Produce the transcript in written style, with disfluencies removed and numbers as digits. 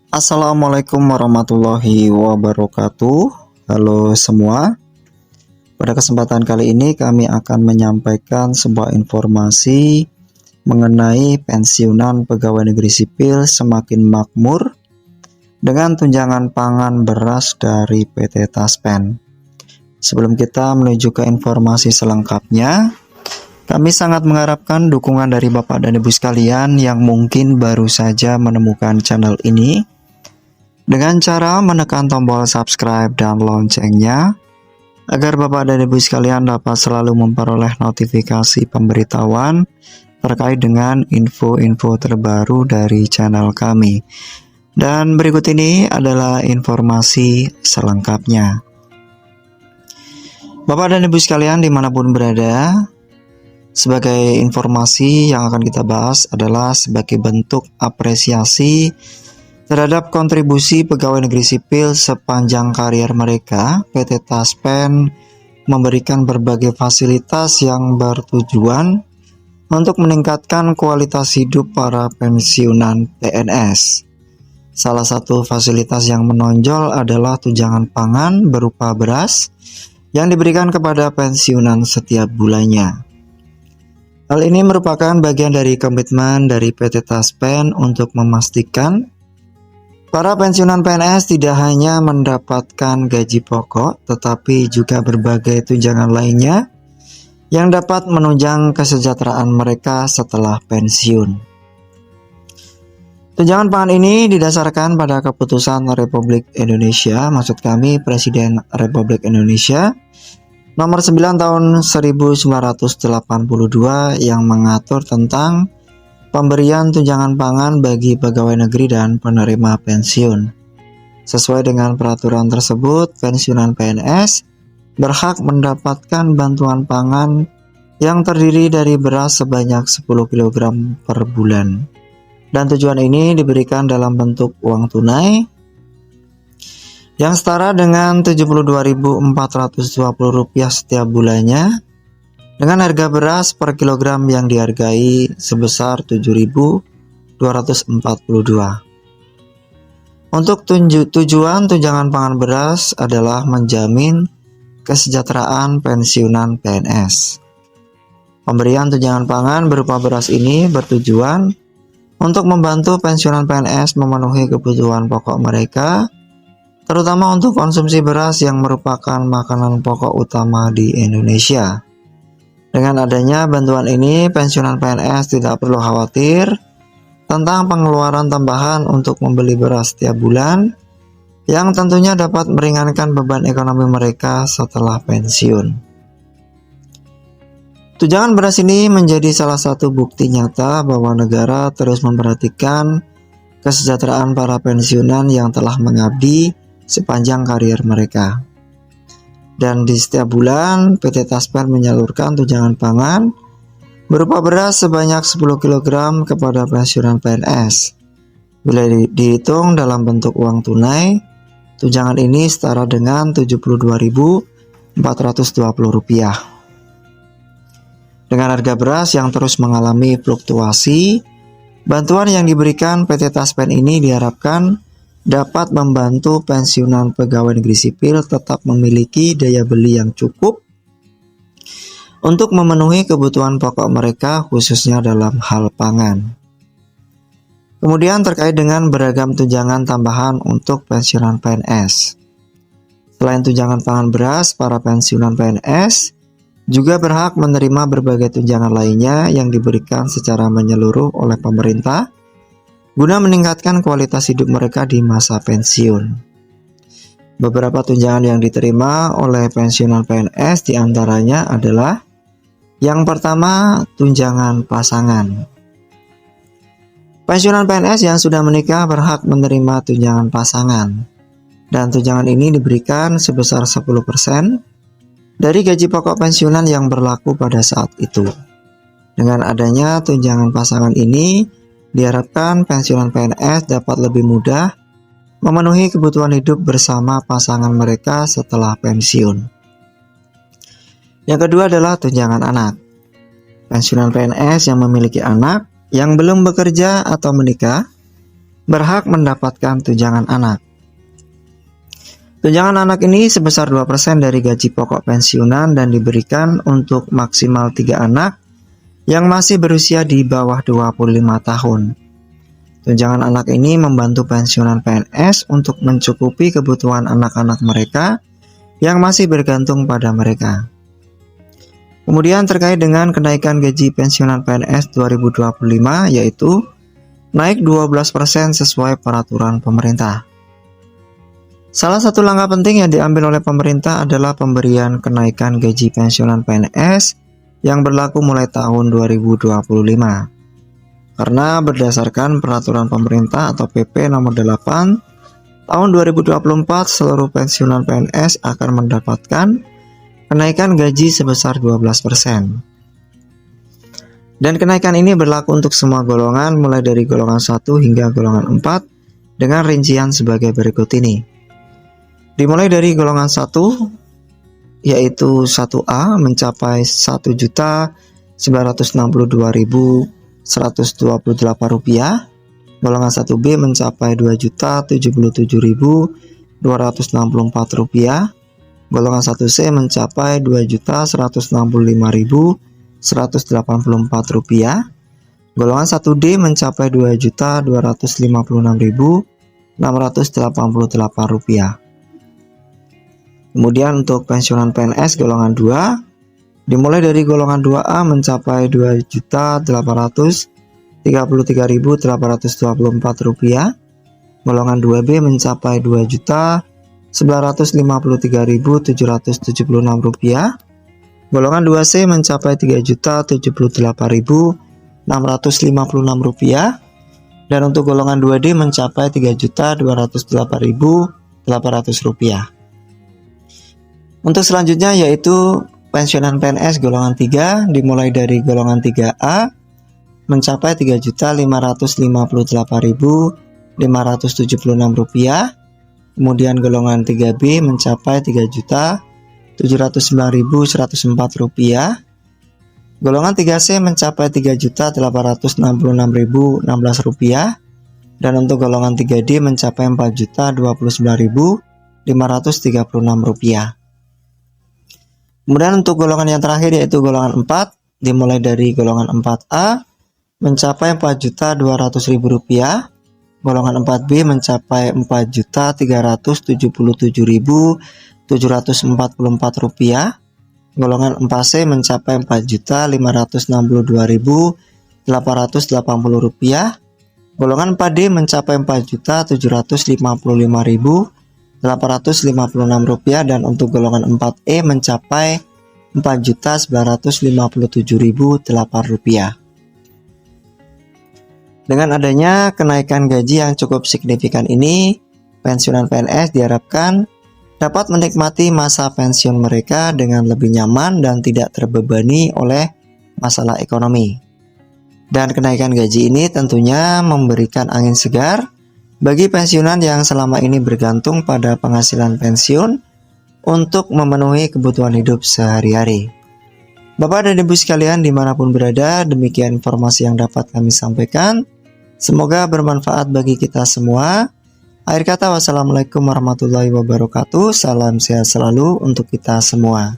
Assalamualaikum warahmatullahi wabarakatuh. Halo semua. Pada kesempatan kali ini kami akan menyampaikan sebuah informasi mengenai pensiunan pegawai negeri sipil semakin makmur dengan tunjangan pangan beras dari PT Taspen. Sebelum kita menuju ke informasi selengkapnya, kami sangat mengharapkan dukungan dari Bapak dan Ibu sekalian yang mungkin baru saja menemukan channel ini dengan cara menekan tombol subscribe dan loncengnya agar Bapak dan Ibu sekalian dapat selalu memperoleh notifikasi pemberitahuan terkait dengan info-info terbaru dari channel kami. Dan berikut ini adalah informasi selengkapnya. Bapak dan Ibu sekalian dimanapun berada, sebagai informasi yang akan kita bahas adalah sebagai bentuk apresiasi terhadap kontribusi pegawai negeri sipil sepanjang karier mereka. PT Taspen memberikan berbagai fasilitas yang bertujuan untuk meningkatkan kualitas hidup para pensiunan PNS. Salah satu fasilitas yang menonjol adalah tunjangan pangan berupa beras yang diberikan kepada pensiunan setiap bulannya. Hal ini merupakan bagian dari komitmen dari PT Taspen untuk memastikan para pensiunan PNS tidak hanya mendapatkan gaji pokok, tetapi juga berbagai tunjangan lainnya yang dapat menunjang kesejahteraan mereka setelah pensiun. Tunjangan pangan ini didasarkan pada keputusan Republik Indonesia, maksud kami Presiden Republik Indonesia, Nomor 9 tahun 1982 yang mengatur tentang pemberian tunjangan pangan bagi pegawai negeri dan penerima pensiun. Sesuai dengan peraturan tersebut, pensiunan PNS berhak mendapatkan bantuan pangan yang terdiri dari beras sebanyak 10 kg per bulan. Dan tujuan ini diberikan dalam bentuk uang tunai yang setara dengan Rp72.420 setiap bulannya, dengan harga beras per kilogram yang dihargai sebesar Rp7.242. Untuk tujuan tunjangan pangan beras adalah menjamin kesejahteraan pensiunan PNS. Pemberian tunjangan pangan berupa beras ini bertujuan untuk membantu pensiunan PNS memenuhi kebutuhan pokok mereka, terutama untuk konsumsi beras yang merupakan makanan pokok utama di Indonesia. Dengan adanya bantuan ini, pensiunan PNS tidak perlu khawatir tentang pengeluaran tambahan untuk membeli beras setiap bulan, yang tentunya dapat meringankan beban ekonomi mereka setelah pensiun. Tunjangan beras ini menjadi salah satu bukti nyata bahwa negara terus memperhatikan kesejahteraan para pensiunan yang telah mengabdi sepanjang karier mereka. Dan di setiap bulan PT Taspen menyalurkan tunjangan pangan berupa beras sebanyak 10 kg kepada pensiunan PNS. Bila dihitung dalam bentuk uang tunai, tunjangan ini setara dengan Rp72.420. Dengan harga beras yang terus mengalami fluktuasi, bantuan yang diberikan PT Taspen ini diharapkan dapat membantu pensiunan pegawai negeri sipil tetap memiliki daya beli yang cukup untuk memenuhi kebutuhan pokok mereka, khususnya dalam hal pangan. Kemudian terkait dengan beragam tunjangan tambahan untuk pensiunan PNS. Selain tunjangan pangan beras, para pensiunan PNS juga berhak menerima berbagai tunjangan lainnya yang diberikan secara menyeluruh oleh pemerintah guna meningkatkan kualitas hidup mereka di masa pensiun. Beberapa tunjangan yang diterima oleh pensiunan PNS diantaranya adalah: yang pertama, tunjangan pasangan. Pensiunan PNS yang sudah menikah berhak menerima tunjangan pasangan, dan tunjangan ini diberikan sebesar 10% dari gaji pokok pensiunan yang berlaku pada saat itu. Dengan adanya tunjangan pasangan ini, diharapkan pensiunan PNS dapat lebih mudah memenuhi kebutuhan hidup bersama pasangan mereka setelah pensiun. Yang kedua adalah tunjangan anak. Pensiunan PNS yang memiliki anak yang belum bekerja atau menikah berhak mendapatkan tunjangan anak. Tunjangan anak ini sebesar 2% dari gaji pokok pensiunan dan diberikan untuk maksimal 3 anak yang masih berusia di bawah 25 tahun. Tunjangan anak ini membantu pensiunan PNS untuk mencukupi kebutuhan anak-anak mereka yang masih bergantung pada mereka. Kemudian terkait dengan kenaikan gaji pensiunan PNS 2025 yaitu naik 12% sesuai peraturan pemerintah. Salah satu langkah penting yang diambil oleh pemerintah adalah pemberian kenaikan gaji pensiunan PNS yang berlaku mulai tahun 2025. Karena berdasarkan peraturan pemerintah atau PP nomor 8 tahun 2024 seluruh pensiunan PNS akan mendapatkan kenaikan gaji sebesar 12%. Dan kenaikan ini berlaku untuk semua golongan mulai dari golongan 1 hingga golongan 4 dengan rincian sebagai berikut ini. Dimulai dari golongan 1 yaitu 1A mencapai Rp1.962.128, golongan 1B mencapai Rp2.077.264, golongan 1C mencapai Rp2.165.184, golongan 1D mencapai Rp2.256.688. Kemudian untuk pensiunan PNS golongan 2 dimulai dari golongan 2A mencapai Rp2.033.824, golongan 2B mencapai Rp2.953.776, golongan 2C mencapai Rp3.078.656, dan untuk golongan 2D mencapai Rp3.208.800. Untuk selanjutnya yaitu pensiunan PNS golongan 3 dimulai dari golongan 3A mencapai Rp3.558.576, kemudian golongan 3B mencapai Rp3.709.104, golongan 3C mencapai Rp3.866.016, dan untuk golongan 3D mencapai Rp4.029.536. Kemudian untuk golongan yang terakhir yaitu golongan 4 dimulai dari golongan 4A mencapai Rp4.200.000, golongan 4B mencapai Rp4.377.744, golongan 4C mencapai Rp4.562.880, golongan 4D mencapai Rp4.755.856, dan untuk golongan 4E mencapai Rp4.957.008. Dengan adanya kenaikan gaji yang cukup signifikan ini, pensiunan PNS diharapkan dapat menikmati masa pensiun mereka dengan lebih nyaman dan tidak terbebani oleh masalah ekonomi. Dan kenaikan gaji ini tentunya memberikan angin segar bagi pensiunan yang selama ini bergantung pada penghasilan pensiun untuk memenuhi kebutuhan hidup sehari-hari. Bapak dan Ibu sekalian dimanapun berada, demikian informasi yang dapat kami sampaikan. Semoga bermanfaat bagi kita semua. Akhir kata, wassalamualaikum warahmatullahi wabarakatuh. Salam sehat selalu untuk kita semua.